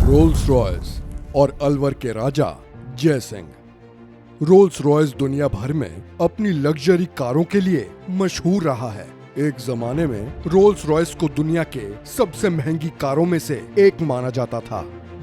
Rolls Royce और अलवर के राजा जय सिंह। रोल्स रॉयस दुनिया भर में अपनी लग्जरी कारों के लिए मशहूर रहा है। एक जमाने में रोल्स रॉयस को दुनिया के सबसे महंगी कारों में से एक माना जाता था।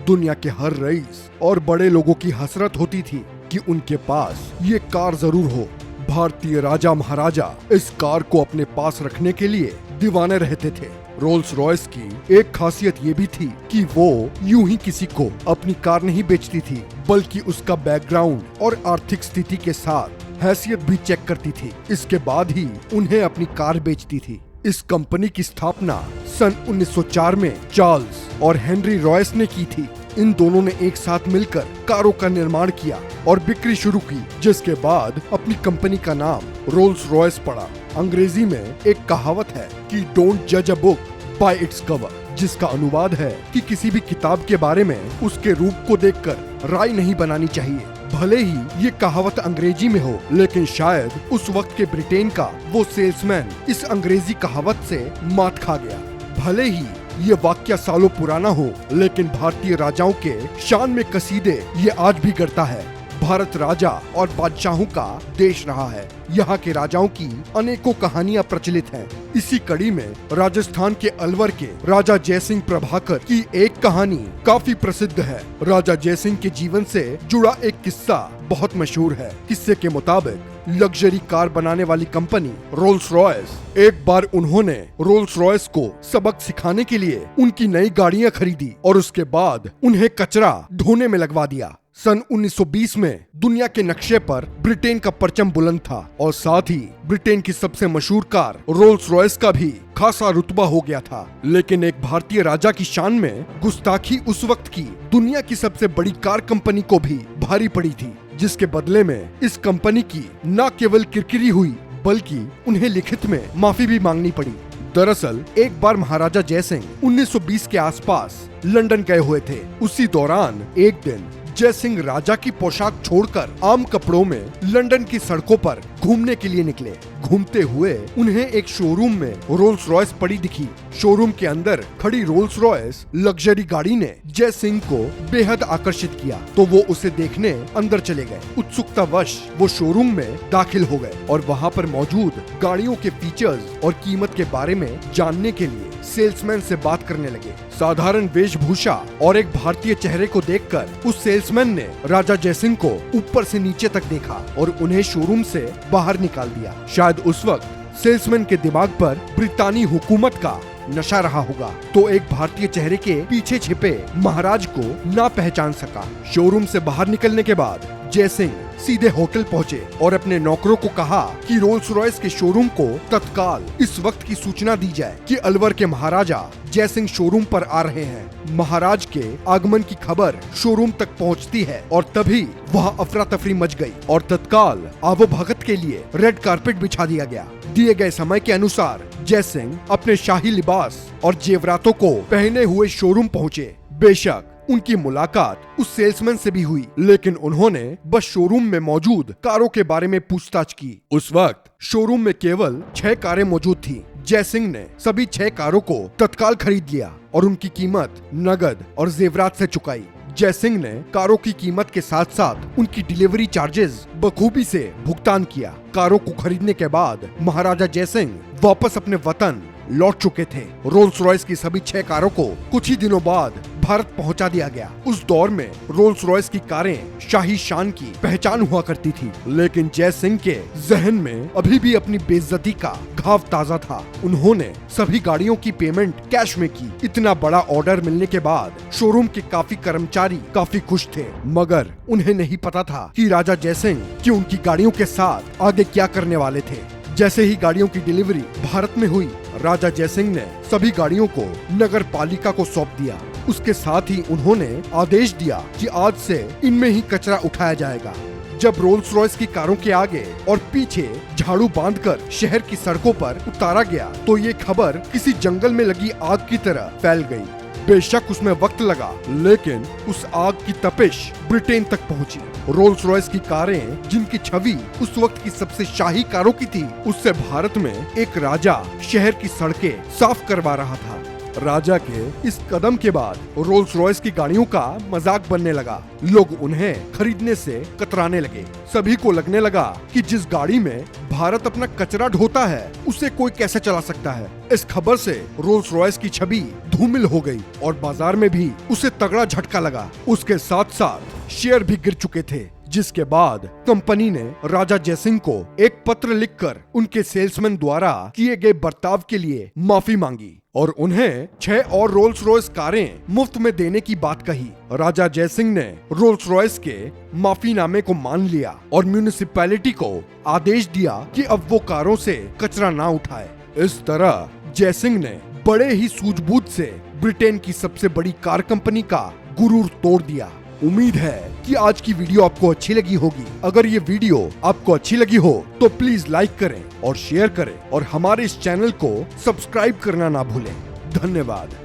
दुनिया के हर रईस और बड़े लोगों की हसरत होती थी कि उनके पास ये कार जरूर हो। भारतीय राजा महाराजा इस कार को अपने पास रखने के लिए दीवाने रहते थे। रोल्स रॉयस की एक खासियत ये भी थी कि वो यूं ही किसी को अपनी कार नहीं बेचती थी, बल्कि उसका बैकग्राउंड और आर्थिक स्थिति के साथ हैसियत भी चेक करती थी। इसके बाद ही उन्हें अपनी कार बेचती थी। इस कंपनी की स्थापना सन 1904 में चार्ल्स और हेनरी रॉयस ने की थी। इन दोनों ने एक साथ मिलकर कारों का निर्माण किया और बिक्री शुरू की, जिसके बाद अपनी कंपनी का नाम रोल्स रॉयस पड़ा। अंग्रेजी में एक कहावत है कि डोंट जज a book by its cover, जिसका अनुवाद है कि किसी भी किताब के बारे में उसके रूप को देखकर राय नहीं बनानी चाहिए। भले ही ये कहावत अंग्रेजी में हो, लेकिन शायद उस वक्त के ब्रिटेन का वो सेल्समैन इस अंग्रेजी कहावत से मात खा गया। भले ही ये वाक्य सालों पुराना हो, लेकिन भारतीय राजाओं के शान में कसीदे ये आज भी गढ़ता है। भारत राजा और बादशाहों का देश रहा है। यहाँ के राजाओं की अनेकों कहानियाँ प्रचलित हैं। इसी कड़ी में राजस्थान के अलवर के राजा जयसिंह प्रभाकर की एक कहानी काफी प्रसिद्ध है। राजा जयसिंह के जीवन से जुड़ा एक किस्सा बहुत मशहूर है। किस्से के मुताबिक लग्जरी कार बनाने वाली कंपनी रोल्स रॉयस, एक बार उन्होंने रोल्स रॉयस को सबक सिखाने के लिए उनकी नई गाड़ियां खरीदी और उसके बाद उन्हें कचरा ढोने में लगवा दिया। सन 1920 में दुनिया के नक्शे पर ब्रिटेन का परचम बुलंद था और साथ ही ब्रिटेन की सबसे मशहूर कार रोल्स रॉयस का भी खासा रुतबा हो गया था। लेकिन एक भारतीय राजा की शान में गुस्ताखी उस वक्त की दुनिया की सबसे बड़ी कार कंपनी को भी भारी पड़ी थी, जिसके बदले में इस कंपनी की न केवल किरकिरी हुई, बल्कि उन्हें लिखित में माफी भी मांगनी पड़ी। दरअसल एक बार महाराजा जयसिंह 1920 के आसपास लंदन गए हुए थे। उसी दौरान एक दिन जयसिंह राजा की पोशाक छोड़कर आम कपड़ों में लंदन की सड़कों पर घूमने के लिए निकले। घूमते हुए उन्हें एक शोरूम में रोल्स रॉयस पड़ी दिखी। शोरूम के अंदर खड़ी रोल्स रॉयस लग्जरी गाड़ी ने जयसिंह को बेहद आकर्षित किया, तो वो उसे देखने अंदर चले गए। उत्सुकतावश वो शोरूम में दाखिल हो गए और वहाँ पर मौजूद गाड़ियों के फीचर्स और कीमत के बारे में जानने के लिए सेल्समैन से बात करने लगे। साधारण वेशभूषा और एक भारतीय चेहरे को देखकर उस सेल्समैन ने राजा जयसिंह को ऊपर से नीचे तक देखा और उन्हें शोरूम से बाहर निकाल दिया। शायद उस वक्त सेल्समैन के दिमाग पर ब्रितानी हुकूमत का नशा रहा होगा, तो एक भारतीय चेहरे के पीछे छिपे महाराज को ना पहचान सका। शोरूम से बाहर निकलने के बाद जयसिंह सीधे होटल पहुंचे और अपने नौकरों को कहा कि रोल्स रॉयस के शोरूम को तत्काल इस वक्त की सूचना दी जाए कि अलवर के महाराजा जयसिंह शोरूम पर आ रहे हैं। महाराज के आगमन की खबर शोरूम तक पहुंचती है और तभी वहां अफरा तफरी मच गई और तत्काल आवभगत के लिए रेड कारपेट बिछा दिया गया। दिए गए समय के अनुसार जयसिंह अपने शाही लिबास और जेवरातों को पहने हुए शोरूम पहुँचे। बेशक उनकी मुलाकात उस सेल्समैन से भी हुई, लेकिन उन्होंने बस शोरूम में मौजूद कारों के बारे में पूछताछ की। उस वक्त शोरूम में केवल 6 कारें मौजूद थीं। जयसिंह ने सभी 6 कारों को तत्काल खरीद लिया और उनकी कीमत नगद और जेवरात से चुकाई। जयसिंह ने कारों की कीमत के साथ साथ उनकी डिलीवरी चार्जेस बखूबी से भुगतान किया। कारों को खरीदने के बाद महाराजा जयसिंह वापस अपने वतन लौट चुके थे। रोल्स रॉयस की सभी 6 कारों को कुछ ही दिनों बाद भारत पहुंचा दिया गया। उस दौर में रोल्स रॉयस की कारें शाही शान की पहचान हुआ करती थी, लेकिन जय सिंह के जहन में अभी भी अपनी बेइज्जती का घाव ताजा था। उन्होंने सभी गाड़ियों की पेमेंट कैश में की। इतना बड़ा ऑर्डर मिलने के बाद शोरूम के काफी कर्मचारी काफी खुश थे, मगर उन्हें नहीं पता था कि राजा जय सिंह कि उनकी गाड़ियों के साथ आगे क्या करने वाले थे। जैसे ही गाड़ियों की डिलीवरी भारत में हुई, राजा जयसिंह ने सभी गाड़ियों को नगर पालिका को सौंप दिया। उसके साथ ही उन्होंने आदेश दिया कि आज से इनमें ही कचरा उठाया जाएगा। जब रोल्स रॉयस की कारों के आगे और पीछे झाड़ू बांधकर शहर की सड़कों पर उतारा गया, तो ये खबर किसी जंगल में लगी आग की तरह फैल गई। बेशक उसमें वक्त लगा, लेकिन उस आग की तपिश ब्रिटेन तक पहुंची। रोल्स रॉयस की कारें, जिनकी छवि उस वक्त की सबसे शाही कारों की थी, उससे भारत में एक राजा शहर की सड़कें साफ करवा रहा था। राजा के इस कदम के बाद रोल्स रॉयस की गाड़ियों का मजाक बनने लगा। लोग उन्हें खरीदने से कतराने लगे। सभी को लगने लगा कि जिस गाड़ी में भारत अपना कचरा ढोता है उसे कोई कैसे चला सकता है। इस खबर से रोल्स रॉयस की छवि धूमिल हो गई और बाजार में भी उसे तगड़ा झटका लगा। उसके साथ साथ शेयर भी गिर चुके थे, जिसके बाद कंपनी ने राजा जयसिंह को एक पत्र लिखकर उनके सेल्समैन द्वारा किए गए बर्ताव के लिए माफी मांगी और उन्हें 6 और रोल्स रॉयस कारें मुफ्त में देने की बात कही। राजा जयसिंह ने रोल्स रॉयस के माफीनामे को मान लिया और म्युनिसिपैलिटी को आदेश दिया कि अब वो कारों से कचरा ना उठाए। इस तरह जयसिंह ने बड़े ही सूझबूझ से ब्रिटेन की सबसे बड़ी कार कंपनी का गुरूर तोड़ दिया। उम्मीद है कि आज की वीडियो आपको अच्छी लगी होगी। अगर ये वीडियो आपको अच्छी लगी हो तो प्लीज लाइक करें और शेयर करें और हमारे इस चैनल को सब्सक्राइब करना ना भूलें। धन्यवाद।